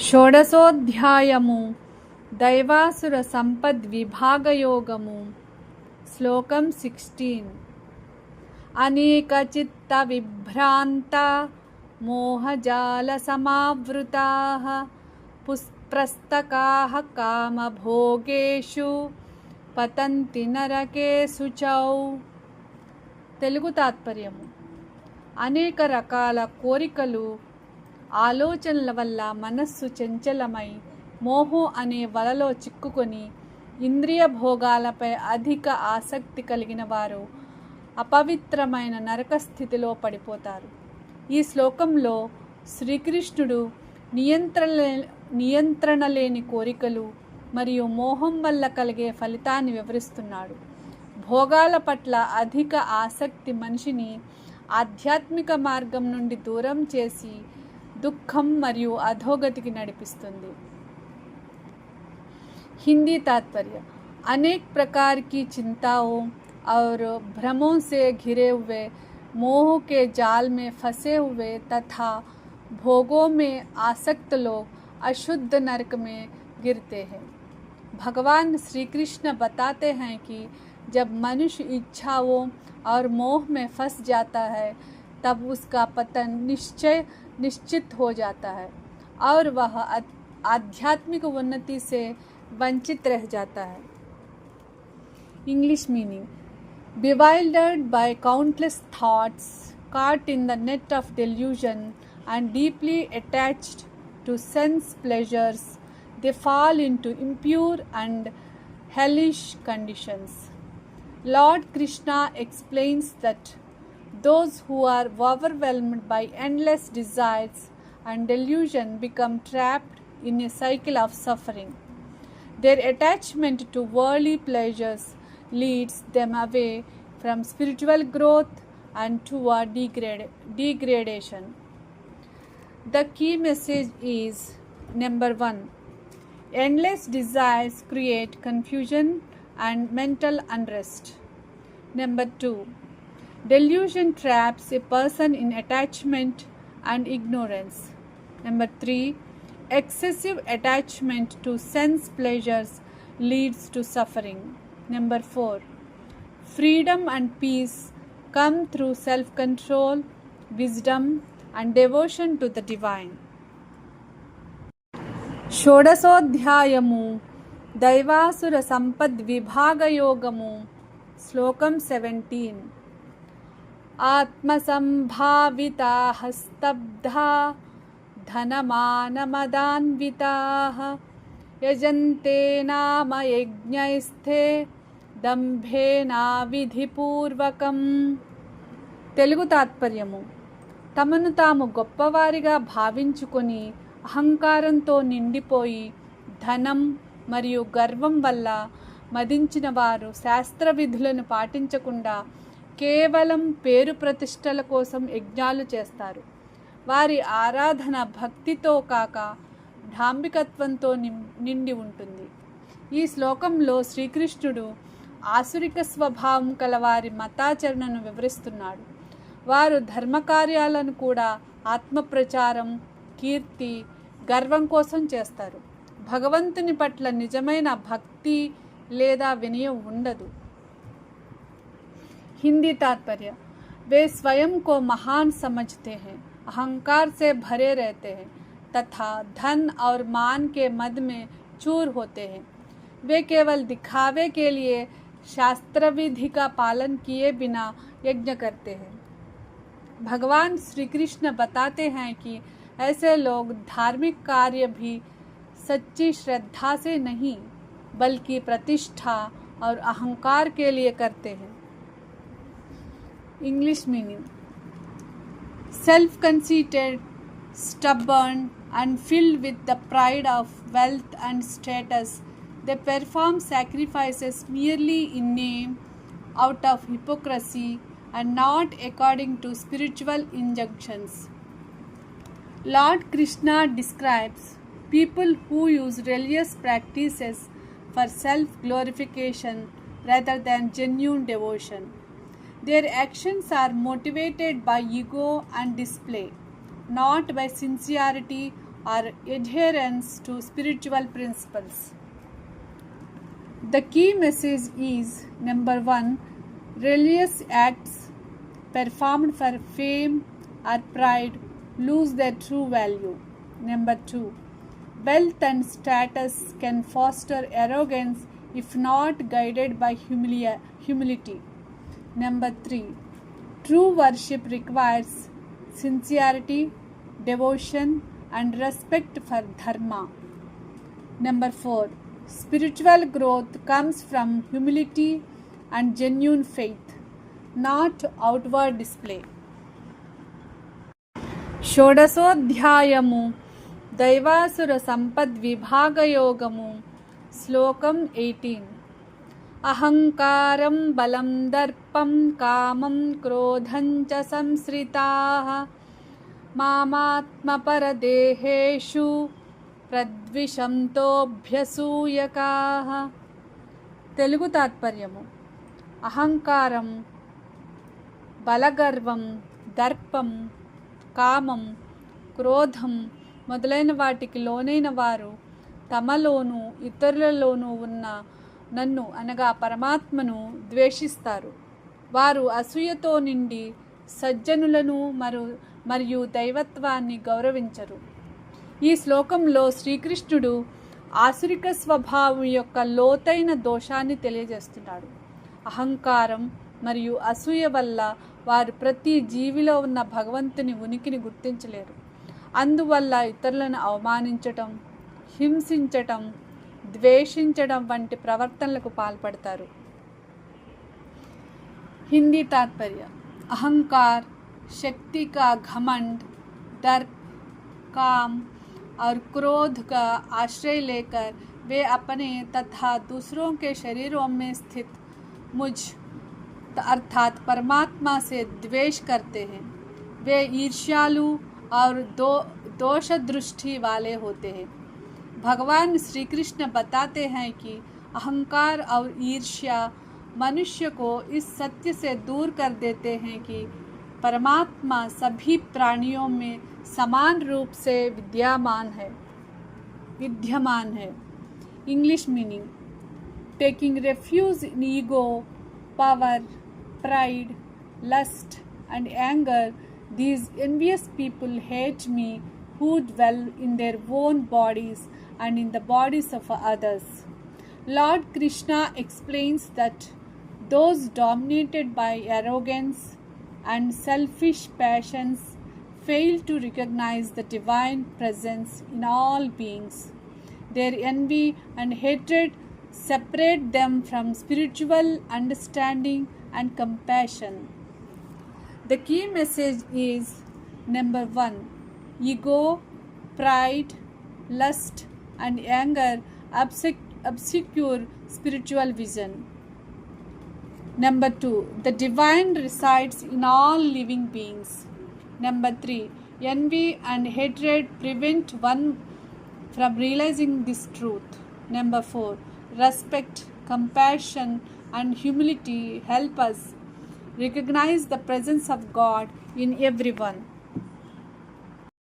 షోడశోధ్యాయము దైవాసుర సంపద్విభాగయోగము. శ్లోకం 16. అనేక చిత్త విభ్రాంత మోహజాల సమావృతాః పుస్ప్రస్తకాః కామభోగేషు పతంతి నరకేషు చౌ. తెలుగు తాత్పర్యము. అనేక రకాల కోరికలు ఆలోచనల వల్ల మనస్సు చంచలమై మోహం అనే వలలో చిక్కుకొని ఇంద్రియ భోగాలపై అధిక ఆసక్తి కలిగిన వారు అపవిత్రమైన నరక స్థితిలో పడిపోతారు. ఈ శ్లోకంలో శ్రీకృష్ణుడు నియంత్రణ లేని కోరికలు మరియు మోహం వల్ల కలిగే ఫలితాన్ని వివరిస్తున్నాడు. భోగాల పట్ల అధిక ఆసక్తి మనిషిని ఆధ్యాత్మిక మార్గం నుండి దూరం చేసి దుఃఖం మరియు అధోగతికి నడిపిస్తుంది. हिंदी तात्पर्य. अनेक प्रकार की चिंताओं और भ्रमों से घिरे हुए मोह के जाल में फंसे हुए तथा भोगों में आसक्त लोग अशुद्ध नरक में गिरते हैं. भगवान श्री कृष्ण बताते हैं कि जब मनुष्य इच्छाओं और मोह में फंस जाता है तब उसका पतन निश्चित हो जाता है और वह आध्यात्मिक उन्नति से वंचित रह जाता है. English meaning. Bewildered by countless thoughts, caught in the net of delusion and deeply attached to sense pleasures, they fall into impure and hellish conditions. Lord Krishna explains that those who are overwhelmed by endless desires and delusion become trapped in a cycle of suffering. Their attachment to worldly pleasures leads them away from spiritual growth and toward degradation. The key message is: number 1, endless desires create confusion and mental unrest. Number 2, delusion traps a person in attachment and ignorance. Number 3, excessive attachment to sense pleasures leads to suffering. Number 4, freedom and peace come through self-control, wisdom and devotion to the divine. షోడశోధ్యాయము దైవాసుర సంపద్విభాగయోగము. శ్లోకం 17. ఆత్మసంభావితాః స్తబ్ధా ధనమానమదాన్వితాః యజంతే నామ యజ్ఞైస్థే దంభేనా విధిపూర్వకం. తెలుగు తాత్పర్యము. తమను తాము గొప్పవారిగా భావించుకొని అహంకారంతో నిండిపోయి ధనం మరియు గర్వం వల్ల మదించిన వారు శాస్త్ర విధులను పాటించకుండా కేవలం పేరు ప్రతిష్టల కోసం యజ్ఞాలు చేస్తారు. వారి ఆరాధన భక్తితో కాక డాంబికత్వంతో నిండి ఉంటుంది. ఈ శ్లోకంలో శ్రీకృష్ణుడు ఆసురిక స్వభావం కలవారి మతాచరణను వివరిస్తున్నాడు. వారు ధర్మకార్యాలను కూడా ఆత్మప్రచారం, కీర్తి, గర్వం కోసం చేస్తారు. భగవంతుని పట్ల నిజమైన భక్తి లేదా వినయం ఉండదు. हिंदी तात्पर्य. वे स्वयं को महान समझते हैं, अहंकार से भरे रहते हैं तथा धन और मान के मद में चूर होते हैं. वे केवल दिखावे के लिए शास्त्र विधि का पालन किए बिना यज्ञ करते हैं. भगवान श्री कृष्ण बताते हैं कि ऐसे लोग धार्मिक कार्य भी सच्ची श्रद्धा से नहीं बल्कि प्रतिष्ठा और अहंकार के लिए करते हैं. English meaning. Self-conceited, stubborn and filled with the pride of wealth and status, they perform sacrifices merely in name, out of hypocrisy and not according to spiritual injunctions. Lord Krishna describes people who use religious practices for self-glorification rather than genuine devotion. Their actions are motivated by ego and display, not by sincerity or adherence to spiritual principles. The key message is number 1, religious acts performed for fame or pride lose their true value. Number 2, wealth and status can foster arrogance if not guided by humility. Number 3, true worship requires sincerity, devotion, and respect for dharma. Number 4, spiritual growth comes from humility and genuine faith, not outward display. షోడశోధ్యాయము దైవాసుర సంపద్విభాగయోగము శ్లోకం 18. అహంకారం బలం దర్పం కామం క్రోధం చ సంశ్రితాః మామాత్మపరదేహేషు ప్రద్విషంతోభ్యసూయకాః. తెలుగు తాత్పర్యము: అహంకారం, బలగర్వం, దర్పం, కామం, క్రోధం మొదలైన వాటికి లోనైన వారు తమలోనూ ఇతరులలోనూ ఉన్న నన్ను అనగా పరమాత్మను ద్వేషిస్తారు. వారు అసూయతో నిండి సజ్జనులను మరియు దైవత్వాన్ని గౌరవించరు. ఈ శ్లోకంలో శ్రీకృష్ణుడు ఆసురిక స్వభావం యొక్క లోతైన దోషాన్ని తెలియజేస్తున్నాడు. అహంకారం మరియు అసూయ వల్ల వారు ప్రతి జీవిలో ఉన్న భగవంతుని ఉనికిని గుర్తించలేరు. అందువల్ల ఇతరులను అవమానించటం, హింసించటం, ద్వేషించడం వంటి ప్రవర్తనలకు పాల్పడతారు. हिंदी तात्पर्य: अहंकार शक्ति का घमंड, दर्प, काम और क्रोध का आश्रय लेकर वे अपने तथा दूसरों के शरीरों में स्थित मुझ अर्थात परमात्मा से द्वेष करते हैं. वे ईर्ष्यालु और दोष दृष्टि वाले होते हैं. भगवान श्री कृष्ण बताते हैं कि अहंकार और ईर्ष्या मनुष्य को इस सत्य से दूर कर देते हैं कि परमात्मा सभी प्राणियों में समान रूप से विद्यमान है. English meaning: taking refuge in ego, power, pride, lust and anger, these envious people hate me who dwell in their own bodies and in the bodies of others. Lord Krishna explains that those dominated by arrogance and selfish passions fail to recognize the divine presence in all beings. Their envy and hatred separate them from spiritual understanding and compassion. The key message is number 1, ego, pride, lust and anger obscure spiritual vision. Number 2, the divine resides in all living beings. Number 3, envy and hatred prevent one from realizing this truth. Number 4, respect, compassion and humility help us recognize the presence of God in everyone.